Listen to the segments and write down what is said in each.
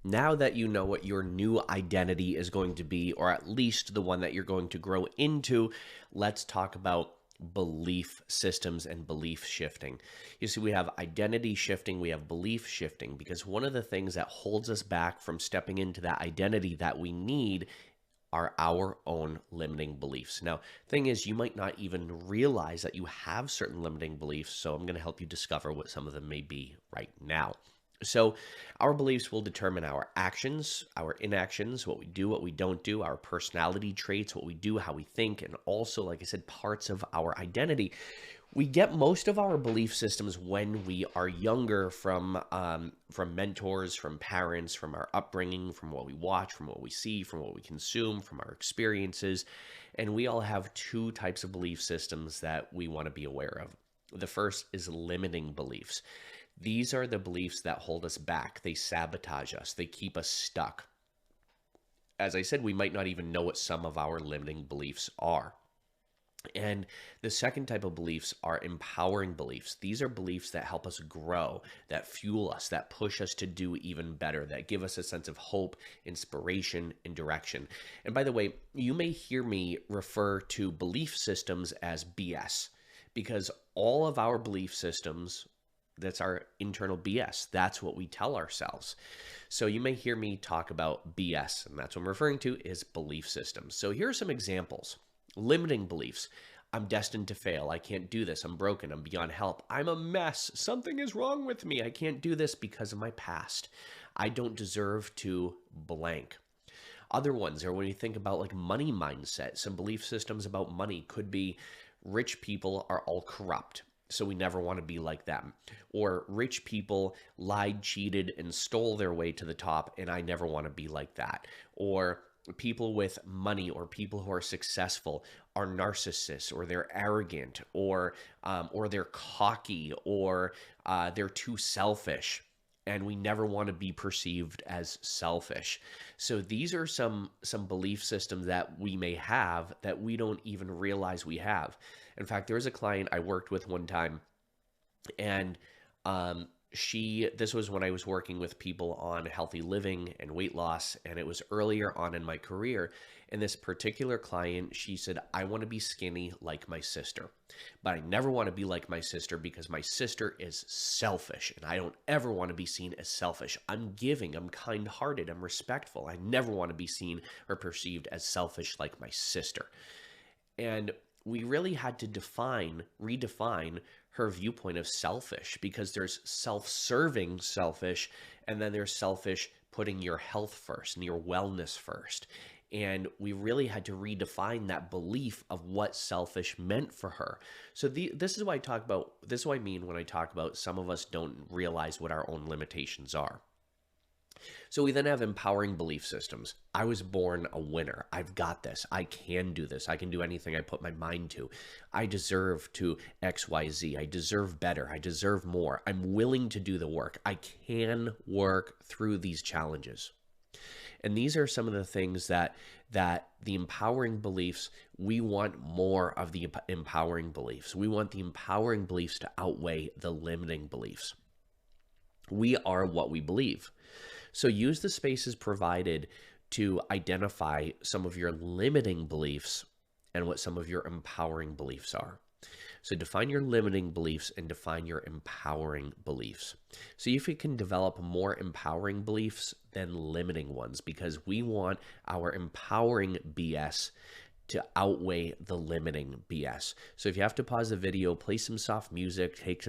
Now that you know what your new identity is going to be, or at least the one that you're going to grow into, let's talk about belief systems and belief shifting. You see, we have identity shifting, we have belief shifting, because one of the things that holds us back from stepping into that identity that we need are our own limiting beliefs. Now, thing is, you might not even realize that you have certain limiting beliefs, so I'm going to help you discover what some of them may be right now. So, our beliefs will determine our actions, our inactions, what we do, what we don't do, our personality traits, what we do, how we think, and also, like I said, parts of our identity. We get most of our belief systems when we are younger from mentors, from parents, from our upbringing, from what we watch, from what we see, from what we consume, from our experiences. And we all have two types of belief systems that we want to be aware of. The first is limiting beliefs. These are the beliefs that hold us back. They sabotage us. They keep us stuck. As I said, we might not even know what some of our limiting beliefs are. And the second type of beliefs are empowering beliefs. These are beliefs that help us grow, that fuel us, that push us to do even better, that give us a sense of hope, inspiration, and direction. And by the way, you may hear me refer to belief systems as BS, because all of our belief systems, that's our internal BS. That's what we tell ourselves. So you may hear me talk about BS, and that's what I'm referring to is belief systems. So here are some examples. Limiting beliefs. I'm destined to fail. I can't do this. I'm broken. I'm beyond help. I'm a mess. Something is wrong with me. I can't do this because of my past. I don't deserve to blank. Other ones are when you think about like money mindset. Some belief systems about money could be rich people are all corrupt, so we never want to be like them. Or rich people lied, cheated, and stole their way to the top, and I never want to be like that. Or people with money or people who are successful are narcissists, or they're arrogant, or they're cocky, or they're too selfish, and we never want to be perceived as selfish. So these are some belief systems that we may have that we don't even realize we have. In fact, there was a client I worked with one time, and this was when I was working with people on healthy living and weight loss, and it was earlier on in my career. And this particular client, she said, I want to be skinny like my sister, but I never want to be like my sister because my sister is selfish, and I don't ever want to be seen as selfish. I'm giving, I'm kind-hearted, I'm respectful. I never want to be seen or perceived as selfish like my sister. And we really had to redefine her viewpoint of selfish, because there's self-serving selfish, and then there's selfish putting your health first and your wellness first. And we really had to redefine that belief of what selfish meant for her. So this is what I mean when I talk about some of us don't realize what our own limitations are. So we then have empowering belief systems. I was born a winner. I've got this. I can do this. I can do anything I put my mind to. I deserve to XYZ. I deserve better. I deserve more. I'm willing to do the work. I can work through these challenges. And these are some of the things that the empowering beliefs, we want more of the empowering beliefs. We want the empowering beliefs to outweigh the limiting beliefs. We are what we believe. So use the spaces provided to identify some of your limiting beliefs and what some of your empowering beliefs are. So define your limiting beliefs and define your empowering beliefs. See if we can develop more empowering beliefs than limiting ones, because we want our empowering BS to outweigh the limiting BS. So if you have to pause the video, play some soft music, take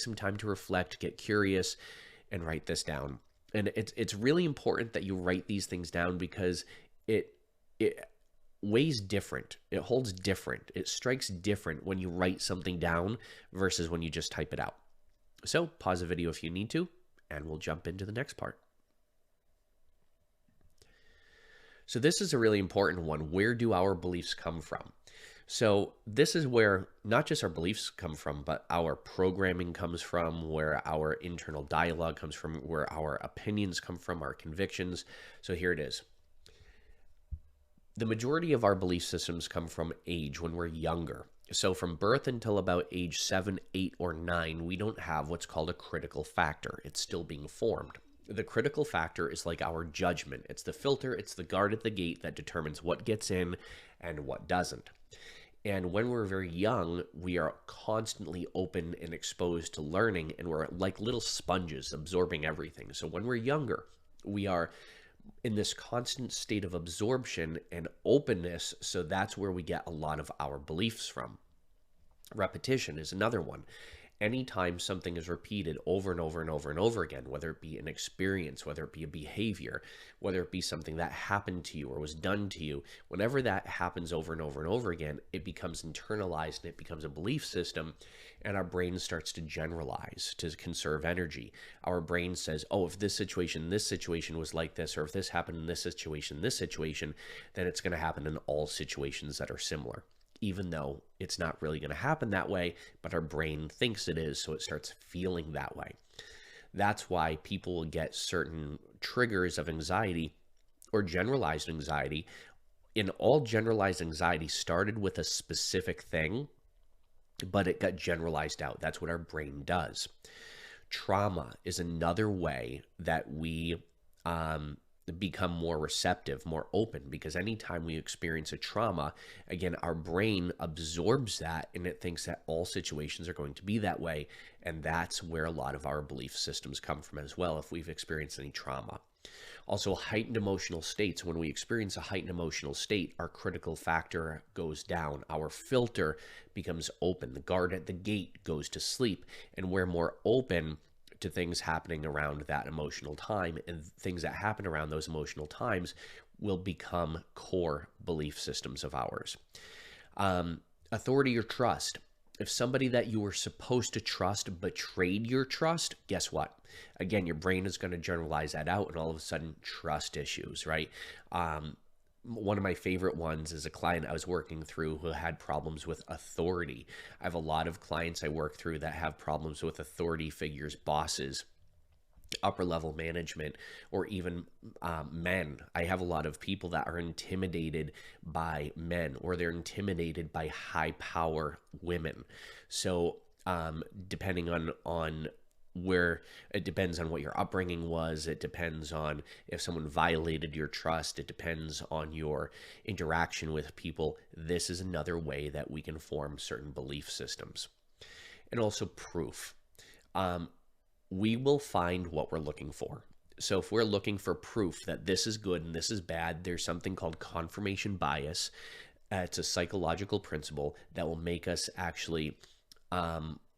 some time to reflect, get curious, and write this down. And it's really important that you write these things down, because it weighs different. It holds different. It strikes different when you write something down versus when you just type it out. So pause the video if you need to, and we'll jump into the next part. So this is a really important one. Where do our beliefs come from? So this is where not just our beliefs come from, but our programming comes from, where our internal dialogue comes from, where our opinions come from, our convictions. So here it is. The majority of our belief systems come from age, when we're younger. So from birth until about age 7, 8, or 9, we don't have what's called a critical factor. It's still being formed. The critical factor is like our judgment. It's the filter, it's the guard at the gate that determines what gets in and what doesn't. And when we're very young, we are constantly open and exposed to learning, and we're like little sponges absorbing everything. So when we're younger, we are in this constant state of absorption and openness. So that's where we get a lot of our beliefs from. Repetition is another one. Anytime something is repeated over and over and over and over again, whether it be an experience, whether it be a behavior, whether it be something that happened to you or was done to you, whenever that happens over and over and over again, it becomes internalized and it becomes a belief system, and our brain starts to generalize to conserve energy. Our brain says, oh, if this situation was like this, or if this happened in this situation, then it's going to happen in all situations that are similar, even though it's not really going to happen that way, but our brain thinks it is, so it starts feeling that way. That's why people will get certain triggers of anxiety or generalized anxiety. In all generalized anxiety started with a specific thing, but it got generalized out. That's what our brain does. Trauma is another way that we become more receptive, more open, because anytime we experience a trauma, again, our brain absorbs that and it thinks that all situations are going to be that way. And that's where a lot of our belief systems come from as well, if we've experienced any trauma. Also, heightened emotional states. When we experience a heightened emotional state, our critical factor goes down. Our filter becomes open. The guard at the gate goes to sleep, and we're more open to things happening around that emotional time, and things that happen around those emotional times will become core belief systems of ours. Authority or trust. If somebody that you were supposed to trust betrayed your trust, guess what? Again, your brain is going to generalize that out, and all of a sudden, trust issues, right? One of my favorite ones is a client I was working through who had problems with authority. I have a lot of clients I work through that have problems with authority figures, bosses, upper level management, or even men. I have a lot of people that are intimidated by men, or they're intimidated by high power women. So depending on where, it depends on what your upbringing was. It depends on if someone violated your trust. It depends on your interaction with people. This is another way that we can form certain belief systems. And also proof. We will find what we're looking for. So if we're looking for proof that this is good and this is bad, there's something called confirmation bias. It's a psychological principle that will make us actually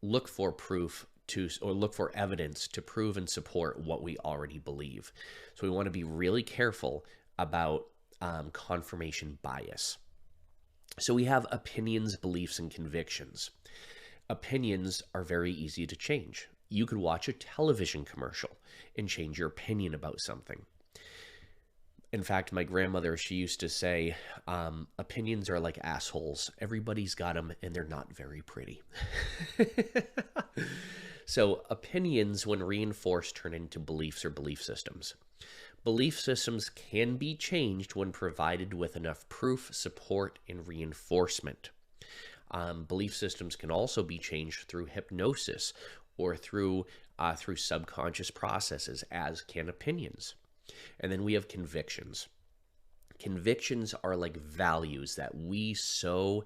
look for proof or look for evidence to prove and support what we already believe. So we want to be really careful about confirmation bias. So we have opinions, beliefs, and convictions. Opinions are very easy to change. You could watch a television commercial and change your opinion about something. In fact, my grandmother, she used to say, opinions are like assholes. Everybody's got them, and they're not very pretty. So opinions, when reinforced, turn into beliefs or belief systems. Belief systems can be changed when provided with enough proof, support, and reinforcement. Belief systems can also be changed through hypnosis or through subconscious processes, as can opinions. And then we have convictions. Convictions are like values that we so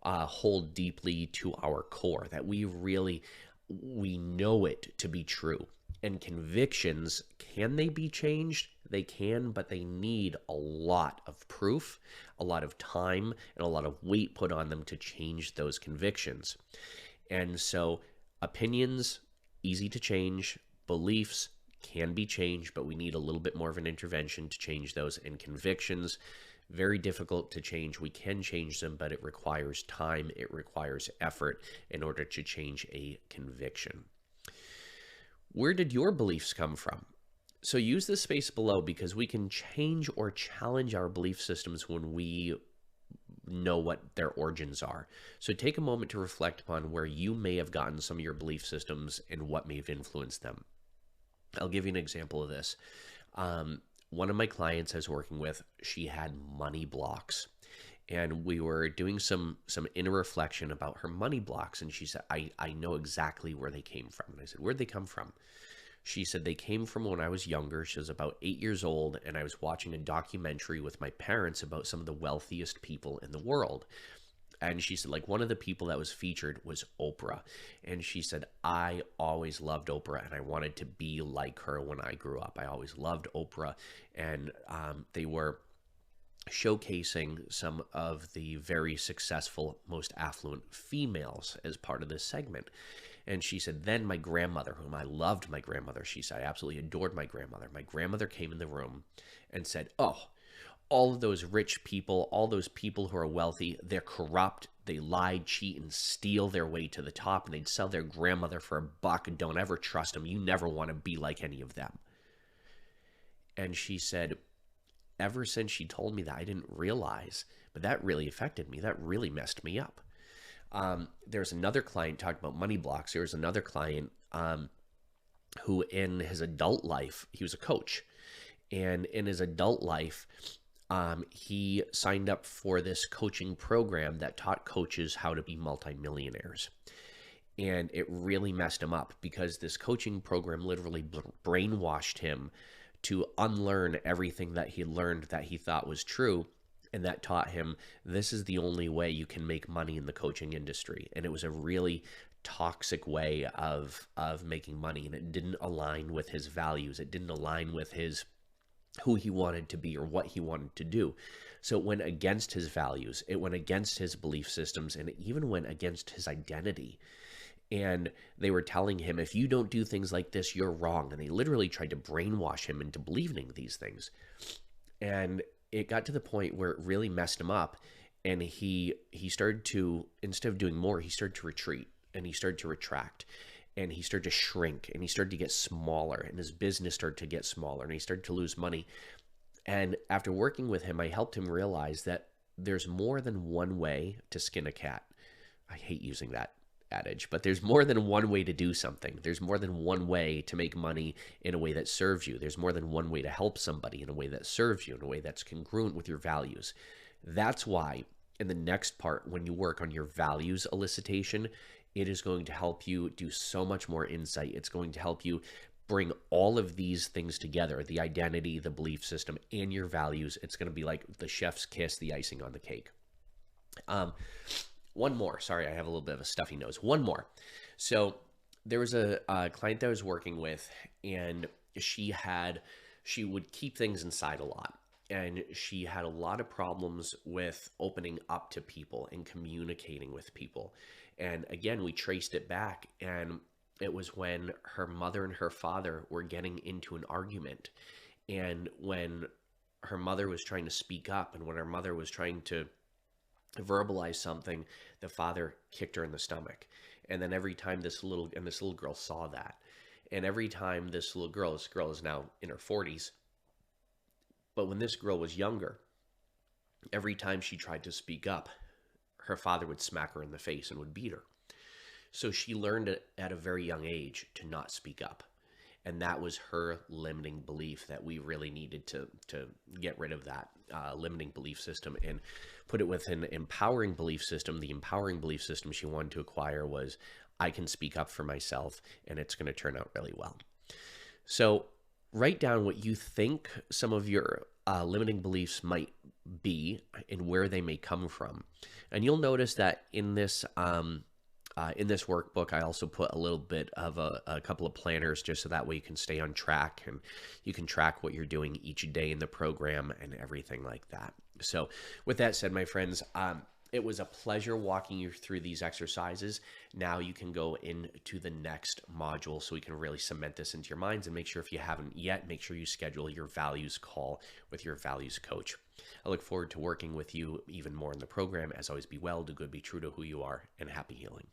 hold deeply to our core, that we know it to be true. And convictions, can they be changed? They can, but they need a lot of proof, a lot of time, and a lot of weight put on them to change those convictions. And so opinions, easy to change. Beliefs can be changed, but we need a little bit more of an intervention to change those. And convictions, very difficult to change. We can change them, but it requires time. It requires effort in order to change a conviction. Where did your beliefs come from? So use the space below, because we can change or challenge our belief systems when we know what their origins are. So take a moment to reflect upon where you may have gotten some of your belief systems and what may have influenced them. I'll give you an example of this. One of my clients I was working with, she had money blocks, and we were doing some inner reflection about her money blocks. And she said, I know exactly where they came from. And I said, where'd they come from? She said they came from when I was younger. She was about 8 years old, and I was watching a documentary with my parents about some of the wealthiest people in the world. And she said, like, one of the people that was featured was Oprah. And she said, I always loved Oprah and I wanted to be like her when I grew up. I always loved Oprah. And they were showcasing some of the very successful, most affluent females as part of this segment. And she said, then my grandmother, whom I loved my grandmother, she said, I absolutely adored my grandmother. My grandmother came in the room and said, oh, all of those rich people, all those people who are wealthy, they're corrupt. They lie, cheat, and steal their way to the top, and they'd sell their grandmother for a buck. And don't ever trust them. You never want to be like any of them. And she said, ever since she told me that, I didn't realize, but that really affected me. That really messed me up. There's another client talking about money blocks. There's another client who in his adult life, he was a coach. And in his adult life, he signed up for this coaching program that taught coaches how to be multimillionaires. And it really messed him up because this coaching program literally brainwashed him to unlearn everything that he learned that he thought was true. And that taught him this is the only way you can make money in the coaching industry. And it was a really toxic way of making money. And it didn't align with his values. It didn't align with his who he wanted to be or what he wanted to do. So it went against his values. It went against his belief systems, and it even went against his identity. And they were telling him, if you don't do things like this, you're wrong. And they literally tried to brainwash him into believing these things. And it got to the point where it really messed him up. And he started to, instead of doing more, he started to retreat and he started to retract. And he started to shrink and he started to get smaller and his business started to get smaller and he started to lose money. And after working with him, I helped him realize that there's more than one way to skin a cat. I hate using that adage, but there's more than one way to do something. There's more than one way to make money in a way that serves you. There's more than one way to help somebody in a way that serves you, in a way that's congruent with your values. That's why in the next part, when you work on your values elicitation, it is going to help you do so much more insight. It's going to help you bring all of these things together, the identity, the belief system, and your values. It's going to be like the chef's kiss, the icing on the cake. One more. Sorry, I have a little bit of a stuffy nose. One more. So there was a client that I was working with, and she would keep things inside a lot. And she had a lot of problems with opening up to people and communicating with people. And again, we traced it back, and it was when her mother and her father were getting into an argument. And when her mother was trying to speak up and when her mother was trying to verbalize something, the father kicked her in the stomach. And then every time this little girl saw that, and every time this girl is now in her 40s, but when this girl was younger, every time she tried to speak up, her father would smack her in the face and would beat her. So she learned at a very young age to not speak up. And that was her limiting belief that we really needed to get rid of that limiting belief system and put it with an empowering belief system. The empowering belief system she wanted to acquire was, I can speak up for myself and it's going to turn out really well. So write down what you think some of your limiting beliefs might be and where they may come from. And you'll notice that in this workbook, I also put a little bit of a couple of planners just so that way you can stay on track and you can track what you're doing each day in the program and everything like that. So with that said, my friends, it was a pleasure walking you through these exercises. Now you can go into the next module so we can really cement this into your minds, and make sure, if you haven't yet, make sure you schedule your values call with your values coach. I look forward to working with you even more in the program. As always, be well, do good, be true to who you are, and happy healing.